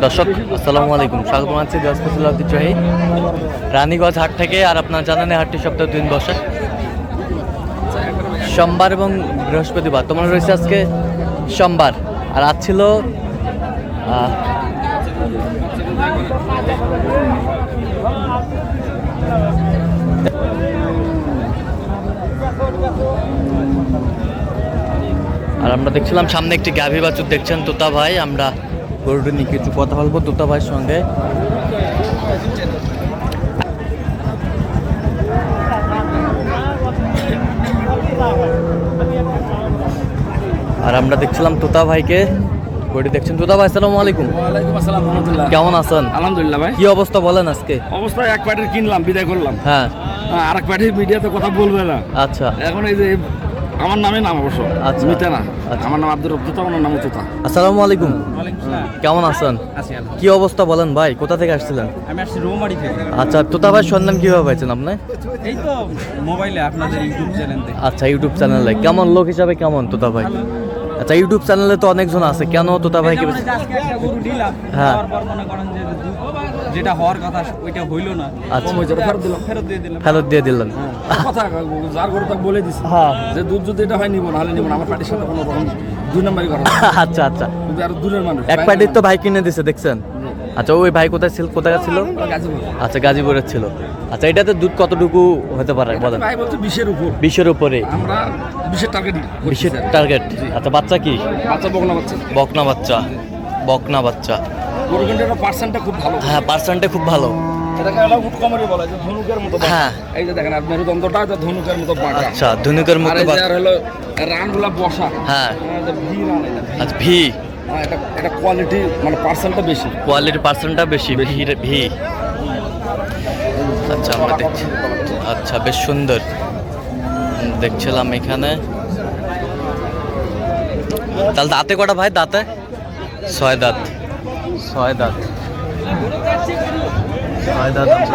দর্শক আসসালামু আলাইকুম, স্বাগত জানাচ্ছি দিনাজপুর ঐতিহ্যবাহী রানীগঞ্জ হাট থেকে। আর আপনার জানেন হাটটি সপ্তাহে 2 দিন বসে, সোমবার এবং বৃহস্পতিবার। তোমার রয়েছে আজকে সোমবার, আর আজ ছিল আর আমরা দেখছিলাম সামনে একটি গাভী বাছুর দেখছেন তোতা ভাই। আমরা গরুটি নিয়ে কিছু কথা বলবো তোতা ভাইয়ের সঙ্গে। আর আমরা দেখছিলাম তোতা ভাইকে, গরুটি দেখছেন তোতা ভাই। আসসালামু আলাইকুম। ওয়ালাইকুম আসসালাম, রাহমাতুল্লাহ। কেমন আছেন? আলহামদুলিল্লাহ ভাই। কি অবস্থা বলেন আজকে? অবস্থা এক প্যাকেট কিনলাম, বিদায় করলাম। হ্যাঁ, আর এক প্যাকেট মিডিয়াতে কথা বলবে না। আচ্ছা এখন এই যে আমার নামে নাম অবশ্য, আচ্ছা। মিতা না। আচ্ছা। আমার নাম আব্দুর রব তোতা, আমার নাম তোতা। আসসালামু আলাইকুম। কেমন আছেন? আছি আলহামদুলিল্লাহ। কি অবস্থা বলেন ভাই, কোথা থেকে আসছিলেন? আমি আসছি রৌমারি থেকে। আচ্ছা, তোতা ভাই সন্ধান কিভাবে পাইছেন আপনি? এই তো মোবাইলে আপনাদের ইউটিউব চ্যানেল দেখে। আচ্ছা, ইউটিউব চ্যানেলে কেমন লোক হিসাবে কেমন তোতা ভাই? আচ্ছা, ইউটিউব চ্যানেলে তো অনেকজন আছে, কেন তোতা ভাইকে? এই যে আজকে একটা গরু নিলাম, হ্যাঁ। তারপর মনে করেন যে যেটা হওয়ার কথা ওইটা হইলো না, আচ্ছা, কম হয়েছে, ফেরত দিলাম। ফেরত দিয়ে দিলাম। ফেরত দিয়ে দিলেন। কথা যার গরু তাকে বলে দিছি হ্যাঁ। যে দুধ যদি এটা হয় নিব, নাহলে নিব না। আমার পার্টির সাথে কোনো রকম দুই নম্বরই করা না। আচ্ছা আচ্ছা, কিন্তু আর দূরের মানুষ। এক প্যাকেট তো ভাই কিনে দিছে দেখছেন। আচ্ছা, ওই ভাই কোথায় ছিল, কোথায় ছিল? গাজীপুর। আচ্ছা, গাজীপুরের ছিল। আচ্ছা, এটাতে দুধ কতটুকু হতে পারে বলেন? ভাই বলছে 20-এর উপর। 20-এর উপরে। আমরা 20-এর টার্গেট। 20-এর টার্গেট। আচ্ছা, বাচ্চা কি? বাচ্চা বকনা বাচ্চা। বকনা বাচ্চা। বকনা বাচ্চা। গরু কিন্তু এটা পার্সেন্টটা খুব ভালো। হ্যাঁ, পার্সেন্টে খুব ভালো। এটাকে একটা উট কমারি বলা হয়, যে ধনুকের মতো বাঁকা। হ্যাঁ। এই যে দেখেন, আর মেরুদণ্ডটা এটা ধনুকের মতো বাঁকা। আচ্ছা, ধনুকের আর মতো এই যে বাচ্চা। আর হলো রানগুলা বসা। হ্যাঁ। এটা ভি রান এটা। আচ্ছা, ভি। হ্যাঁ, এটা কোয়ালিটি মানে পার্সেন্টটা বেশি। কোয়ালিটি পার্সেন্টটা বেশি। ভি। আচ্ছা, আমরা দেখছি। আচ্ছা, বেশ সুন্দর দেখছিলাম এখানে। তাহলে দাঁতে কটা ভাই? দাঁতে 6 দাঁত। 6 দাঁত। 6 দাঁত আমরা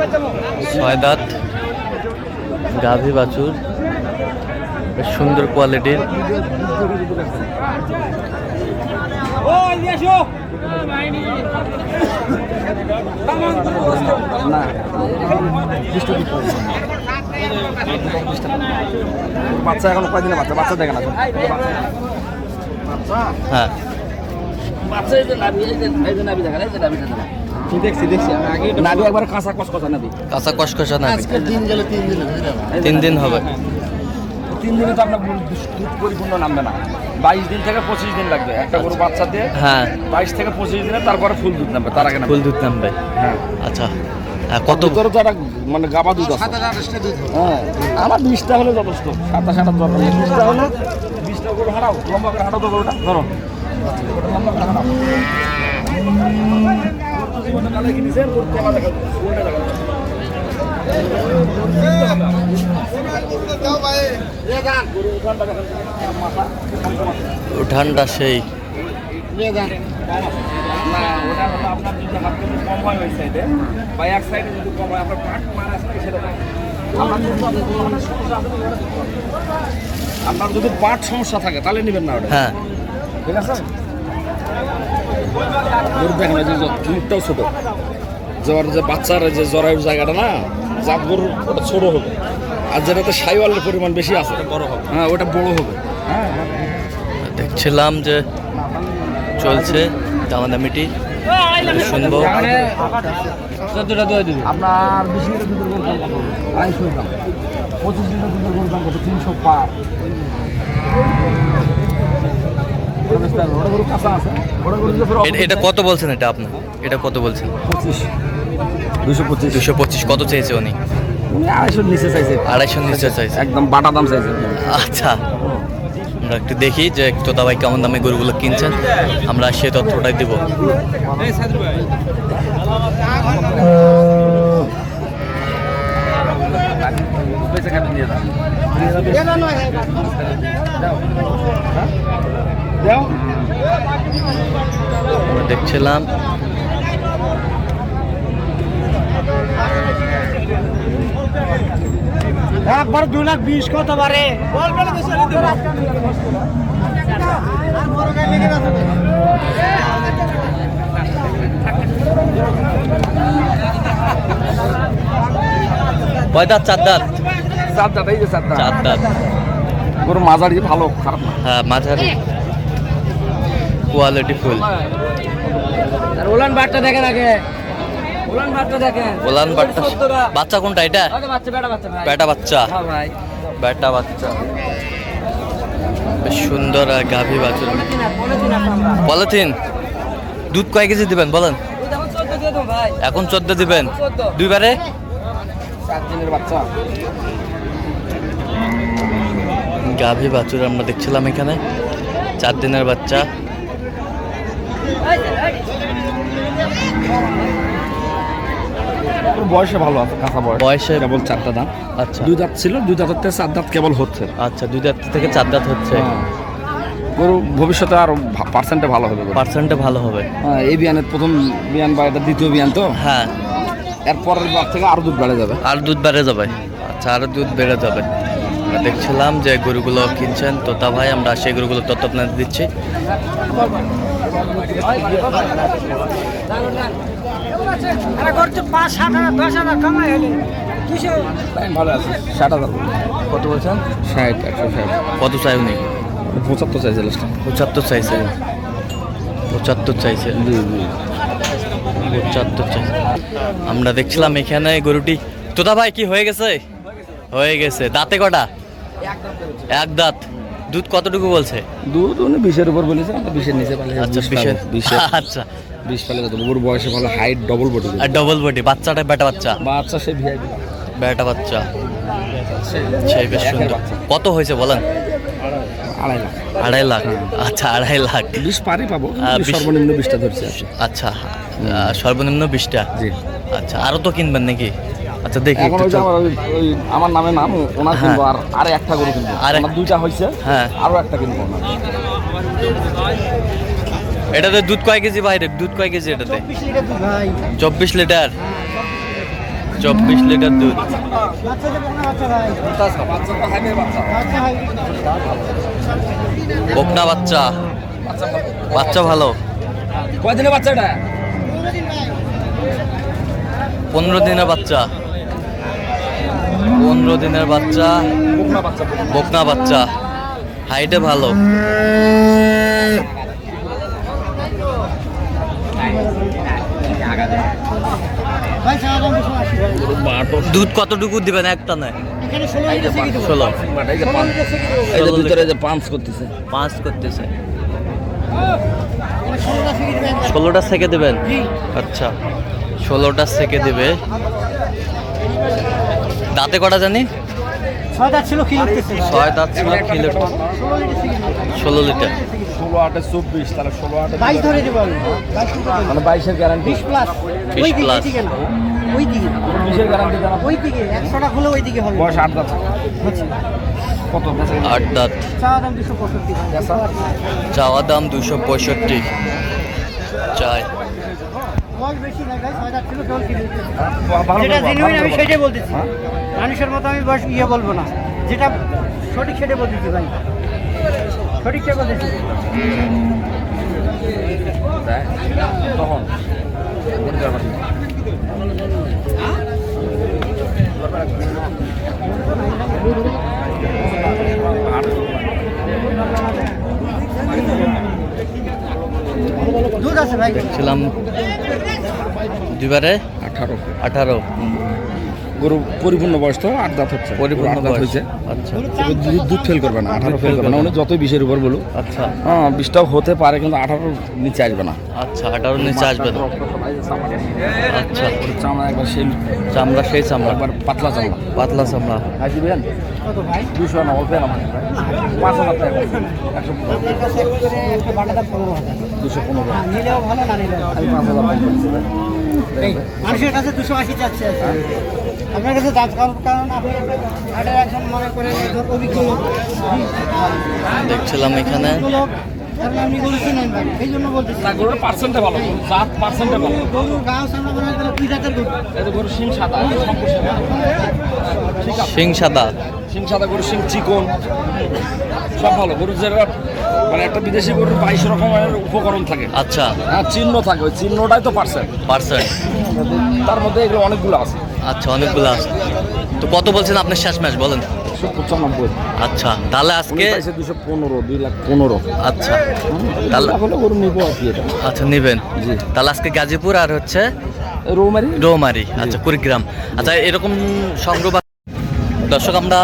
দেখছিলাম। 6 দাঁত গাভী বাছুর, বেশ সুন্দর কোয়ালিটির। না, বাচ্চা এখন কয়দিনের বাচ্চা? বাচ্চা দেখে না। হ্যাঁ, বাচ্চা এই যে নাভি, এই যে নাভি দেখেন, এই যে নাভিটা দেখেন। দেখছি আমি আগে। নাভি একবার কাঁচা কসকসা নাভি। কাঁচা কষকষা না? আজকে দিন গেলে 3 দিন হবে। 3 দিন হবে। 3 দিনে তো আপনার দুধ পরিপূর্ণ নামবে না। 22 দিন থেকে 25 দিন লাগবে একটা গরু বাচ্চা দিয়ে। হ্যাঁ, 22 থেকে 25 দিনে তারপরে ফুল দুধ নামবে, তার আগে নামবে। ফুল দুধ নামবে। হ্যাঁ। আচ্ছা, কত? ভিতরে তো একটা মানে গাবা দুধ আছে। হ্যাঁ, আমার 20টা হলে যথেষ্ট। 27-28 দরকার নেই। 20টা হলে 20টা গরু হাঁটাও, লম্বা করে হাঁটাও তো গরুটা। ধরো ওটা লম্বা করে হাঁটাও। জীবনে কালে কিনেছেন, গরু তলা দেখা যায়, ওটা দেখা যায়। উঠানটা সেই। না, ওটা হলো আপনার যদি হাত থেকে কম হয় ওই সাইডে, বা এক সাইডে যদি কম হয়, আপনার পাট মারা আছে নাকি সেটা দেখেন। আপনার যদি পাট সমস্যা থাকে তাহলে নেবেন না ওটা। হ্যাঁ, ঠিক আছে। গরু দেখেন, ওই যে মুখটাও ছোট, জ্বর যে বাচ্চার যে জরায়ুর জায়গাটা না, জাত গরুর ওটা ছোট হবে। আর যেটাতে সাইওয়ালের পরিমাণ বেশি আছে বড় হবে। হ্যাঁ, ওটা বড় হবে। হ্যাঁ, দেখছিলাম যে চলছে দামাদামিটি, শুনবো। আপনার 20 লিটার দুধের গরুর দাম কত? 250 দাম। 25 লিটার দুধের গরুর দাম কত? 300 পার। ওটা গরু কাঁচা আছে। ওটা গরু এটা কত বলছেন? এটা আপনার এটা কত বলছেন? 25, 225। 225 কত চেয়েছে উনি? উনি 250 নিচে চাইছে। 250 নিচে চাইছে। একদম বাটা দাম চাইছে। আচ্ছা, আমরা একটু দেখি যে তোতা ভাই কেমন দামে গরুগুলো কিনছেন, আমরা সে তথ্যটাই দিব। আমরা দেখছিলাম একবার 2,20,000 কত পারে? কয় দাঁত? চার দাঁত। চার দাঁত, এই যে চার দাঁত। চার দাঁত। গরু মাঝারি ভালো, খারাপ না। হ্যাঁ মাঝারি কোয়ালিটি ফুল। উলান বাটটা দেখেন আগে, উলান বাটটা দেখেন। ওলান বাট্টা। বাচ্চা কোনটা এটা? বাচ্চা বেটা বাচ্চা ভাই। বেটা বাচ্চা। হ্যাঁ ভাই। বেটা বাচ্চা বেশ সুন্দর। আর গাভী বাছুর পলিথিন। দুধ কয় কেজি দিবেন বলেন? এখন 14 দিয়ে দাও ভাই। এখন 14 দিবেন। 14 দুইবারে 4 দিনের বাচ্চা। গাভী বাছুর আমরা দেখছিলাম এখানে। 4 দিনের বাচ্চা। ওর বয়সে ভালো আছে, কাঁচা বয়স। বয়সে কেবল 4টা দাঁত। আচ্ছা 2 দাঁত ছিল, 2 দাঁতের থেকে 4 দাঁত কেবল হচ্ছে। আচ্ছা 2 দাঁত থেকে 4 দাঁত হচ্ছে। গরু ভবিষ্যতে আরো পার্সেন্টে ভালো হবে। পার্সেন্টে ভালো হবে। হ্যাঁ, এই বিয়ানের প্রথম বিয়ান বা এটা দ্বিতীয় বিয়ান তো, হ্যাঁ এর পরের বার থেকে আরো দুধ বেড়ে যাবে। আর দুধ বেড়ে যাবে। আচ্ছা আরো দুধ বেড়ে যাবে। আমরা দেখছিলাম যে গরুগুলো কিনছেন তোতা ভাই, আমরা সেই গরুগুলো তথ্য আপনাদের দিচ্ছি। টাইম ভালো আছে। 60,000 কত বলছেন? 60, 160, কত চাই উনি? 75 চাইছে লাস্ট। 75 চাইছে। 75 চাইছে। 75 চাইছে। আমরা দেখছিলাম এখানে গরুটি। তোতা ভাই কি হয়ে গেছে? হয়ে গেছে। দাঁতে কটা? এক দাঁত। দুধ কতটুকু বলছে? দুধ উনি 20-এর উপর বলেছে, আমরা 20-এর নিচে পালে। আচ্ছা 20। আচ্ছা 20 পালে যত গরু বয়সে ভালো, হাইট ডবল বডি। আর ডবল বডি। বাচ্চাটা বেটা বাচ্চা? বাচ্চা সে ভিআইপি বেটা বাচ্চা। সেই বেশ সুন্দর। কত হয়েছে বলেন? 2.5 লাখ। 2.5 লাখ। আচ্ছা 2.5 লাখ। 20 পারি পাবো, 20 সর্বনিম্ন 20টা ধরছি। আচ্ছা সর্বনিম্ন 20টা। জি। আচ্ছা আরো তো কিনবেন নাকি? আচ্ছা দেখি এখন একটু ওই যে আমার ওই আমার নামে নাম ওনার হ্যাঁ। কিনবো, আর একটা গরু কিনবো। আর- আমার 2টা হয়েছে, হ্যাঁ। আরো একটা কিনবো না। এটাতে দুধ কয় কেজি ভাই? দুধ কয় কেজি এটাতে? 24 লিটার। 24 লিটার দুধ। বকনা বাচ্চা। বাচ্চা ভালো। কয়দিনের বাচ্চা এটা? 15 দিনের বাচ্চা। 15 দিনের বাচ্চা। বকনা বাচ্চা। বকনা বাচ্চা। হাইটে ভালো। দুধ কতটুকু দিবেন একটা নয়? 16। এই যে ভিতরে যে পাঞ্চ করতেছে। 5 করতেছে। 16টা থেকে দেবেন? আচ্ছা 16টা থেকে দেবে। দাঁতে কটা জানি? 6 দাঁত ছিল, কি উঠতেছে? 6 দাঁত ছিল, কিলো 16 লিটার। 16 8 24, তাহলে 16 8 22 ধরে দেবো আমি। 22 মানে 22-এর গ্যারান্টি। 20 প্লাস। 20 ওই দিকে, plus। ওই দিকে না, ওই দিকে 20-এর গ্যারান্টি জানা। ওই দিকে 100টা খুলে ওই দিকে হবে। বয়স 8 দাঁত। হচ্ছে। কত বেচা? 8 দাঁত। চাওয়া দাম 265 ভাই। চাওয়া দাম 265 চাই। বয়স বেশি নাই ভাই, 6 দাঁত ছিল, কেবল কি উঠতেছে। ভালো যেটা ভালো জেনুইন আমি ভালো। সেটাই বলতেছি। হ্যাঁ? মানুষের মতো আমি বয়স বলবো না, যেটা সঠিক সেটাই বলতেছি ভাই, সঠিকটাই বলতেছি। দেখ, তখন কোন জায়গা? দুধ আছে ভাই। দেখছিলাম দুইবারে 18। গরু পরিপূর্ণ বয়স তো 8 দাঁত হচ্ছে। পরিপূর্ণ 8 দাঁত বয়স। হয়েছে। আচ্ছা তবে দুধ ফেল করবে না, 18 ফেল করবে না। উনি যতই 20-এর উপর বলুক, আচ্ছা। হ্যাঁ 20টাও হতে পারে, কিন্তু 18 নিচে আসবে না। আচ্ছা 18 নিচে আসবে না। আচ্ছা চামড়া একবার সেই, চামড়া সেই চামড়া। একবার পাতলা চামড়া। পাতলা চামড়া। ভাই দিবেন কত ভাই? 200 না, অল্প না, 5,000 টাকা। আপনার কাছে একটা বাটা দাম 15,000। 215। হ্যাঁ, নিলেও ভালো, না নিলেও ভালো। আমি 5,000 টাকা বলছি ভাই। এই মানুষের কাছে 280 চাচ্ছে আছে। আপনার কাছে দাম কম, কারণ আপনি হাটের একজন মনে করে অভিজ্ঞ লোক। দেখছিলাম এখানে অভিজ্ঞ লোক কারণ আপনি গরু চিনেন ভাই, এই জন্য বলতেছি। না গরুর পার্সেন্টে ভালো, জাত পার্সেন্টে ভালো। গরু গাছ আমরা মনে করেন 2 জাতের গরু। এই যে গরু শিং সাদা, শঙ্কর শিং। ঠিক আছে, সিং সাদা। শিং সাদা গরু, শিং চিকন, সব ভালো। গরু যেটা মানে একটা বিদেশি গরুর 22 রকমের উপকরণ থাকে। আচ্ছা, হ্যাঁ, চিহ্ন থাকে, ওই চিহ্নটাই তো পার্সেন্ট। তার মধ্যে এগুলো অনেকগুলো আছে। আচ্ছা, অনেকগুলো আছে। তো কত বলছেন আপনি শেষ ম্যাচ বলেন? 195। আচ্ছা, তাহলে আজকে 215, 2,15,000। আচ্ছা তাহলে তাহলে গরু নিবো আর কি এটা। আচ্ছা নেবেন। জি। তাহলে আজকে গাজীপুর আর হচ্ছে রৌমারি। রৌমারি, আচ্ছা কুড়িগ্রাম। আচ্ছা এরকম সংগ্রহ দর্শক আমরা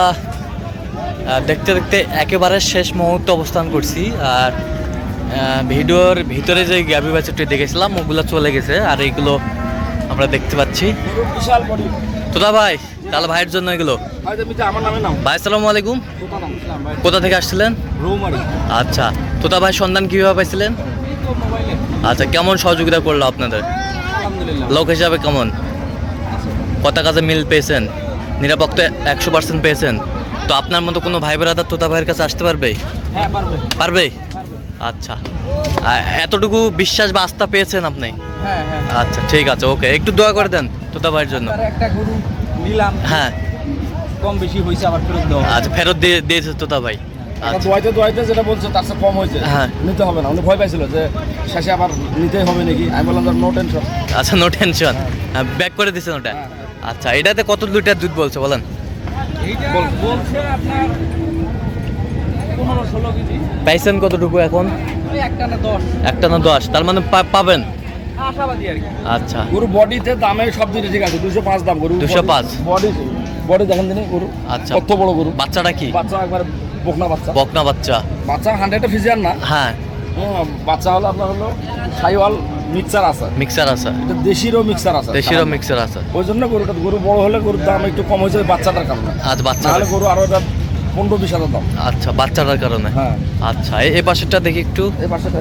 দেখতে দেখতে একেবারে শেষ মুহূর্তে অবস্থান করছি। আর ভিডিওর ভিতরে যে গাভী বাছুরটি দেখেছিলাম ওগুলো চলে গেছে, আর এইগুলো আমরা দেখতে পাচ্ছি। গরু বিশাল বডি। তোদা ভাই, তাহলে ভাইয়ের জন্য এগুলো। আমার নামে নাম। ভাই আসসালামু আলাইকুম, কোথা নাম? কোথা থেকে আসছিলেন? রৌমারি। আচ্ছা, তোদা ভাই সন্ধান কীভাবে পাইছিলেন? আচ্ছা, কেমন সহযোগিতা করলো আপনাদের? আলহামদুলিল্লাহ। লোক হিসাবে কেমন? কত কাজে মিল পেয়েছেন? নিরাপত্তা 100% পেয়েছেন? তো আপনার মতো কোনো ভাই ব্রাদার তোতা ভাইয়ের কাছে আসতে পারবে? হ্যাঁ, পারবে। পারবে? আচ্ছা, এতটুকু বিশ্বাস বা আস্থা পেয়েছেন আপনি? হ্যাঁ, হ্যাঁ। আচ্ছা ঠিক আছে, ওকে, একটু দোয়া করে দেন তোতা ভাইয়ের জন্য। একটা গরু নিলাম, হ্যাঁ, কম বেশি হয়েছে, আবার ফেরত দেওয়া। আচ্ছা, ফেরত দিয়েছে তোতা ভাই। আচ্ছা, দোয়াইতে যেটা বলছে তার চেয়ে কম হয়েছে। হ্যাঁ। নিতে হবে না, উনি ভয় পাইছিল যে শেষে আবার নিতেই হবে নাকি। আমি বললাম নো টেনশন। আচ্ছা, নো টেনশন, ব্যাক করে দিয়েছেন ওটা। আচ্ছা, এটাতে কত লিটার দুধ বলছে বলেন? বলছে আপনার 15-16 কেজি। পাইছেন কতটুকু এখন? একটা না 10। একটা না 10, তার মানে পাবেন। আশাবাদী আর কি। আচ্ছা, গরু বডিতে দামে সব দিকে ঠিক আছে। 205 দাম গরু। 205 বডি দেখেন দিনে গরু। আচ্ছা, কত বড় গরু। বাচ্চাটা কি? বাচ্চা একবার বকনা বাচ্চা। বকনা বাচ্চা। বাচ্চা 100 ফিজিয়ান না। হ্যাঁ, বাচ্চা হলো আপনার হলো সাইওয়াল মিক্সার আছে। মিক্সার আছে, এটা দেশিরও মিক্সার আছে। দেশিরও মিক্সার আছে। ওই জন্য গরু বড় হলে গরুর দাম একটু কম হয়েছে বাচ্চাটার কারণে। আচ্ছা, বাচ্চা। নাহলে গরু আরো 15-20 হাজার দাম। আচ্ছা, বাচ্চাটার কারণে। হ্যাঁ। আচ্ছা, এই পাশেরটা দেখি একটু। এই পাশেটা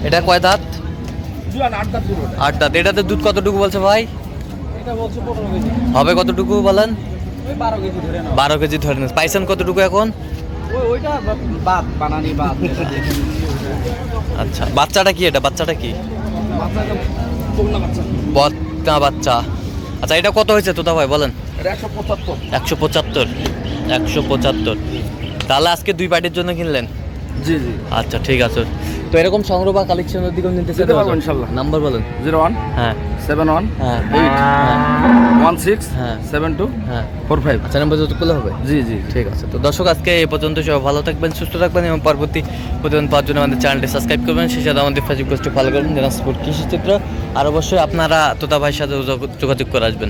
এটা কয় দাঁত? 8 দাঁত গরু। 8 দাঁত। এটাতে দুধ কতটুকু বলছে ভাই? এটা বলছে 15 কেজি। হবে কতটুকু বলেন? ওই 12 কেজি ধরে নাও। 12 কেজি ধরে নেন। পাইছেন কতটুকু এখন? ওইটা বাদ বানানি বাদ। আচ্ছা, বাচ্চাটা কি? এটা বাচ্চাটা কি? বাচ্চাটা বকনা বাচ্চা। বকনা বাচ্চা। আচ্ছা, এটা কত হয়েছে তোতা ভাই বলেন? এটা 175। 175। 175। তাহলে আজকে 2 পার্টির জন্য কিনলেন? জি জি। আচ্ছা ঠিক আছে। তো এরকম সংগ্রহ বা কালেকশনের দিকেও নিতে দিতে পারবো ইনশাল্লাহ। নাম্বার বলেন। 01 হ্যাঁ 71 হ্যাঁ 8 হ্যাঁ 16 হ্যাঁ 72 হ্যাঁ 45। আচ্ছা, নাম্বার যতগুলো হবে? জি জি। ঠিক আছে। তো দর্শক আজকে এই পর্যন্ত, সবাই ভালো থাকবেন, সুস্থ থাকবেন এবং পরবর্তী প্রতিদিন পাওয়ার জন্য আমাদের চ্যানেলটি সাবস্ক্রাইব করবেন, সেই সাথে আমাদের ফেসবুক পেজটি ফলো করবেন, দিনাজপুর কৃষি চিত্র। আর অবশ্যই আপনারা তোতা ভাইয়ের সাথে যোগাযোগ করে আসবেন।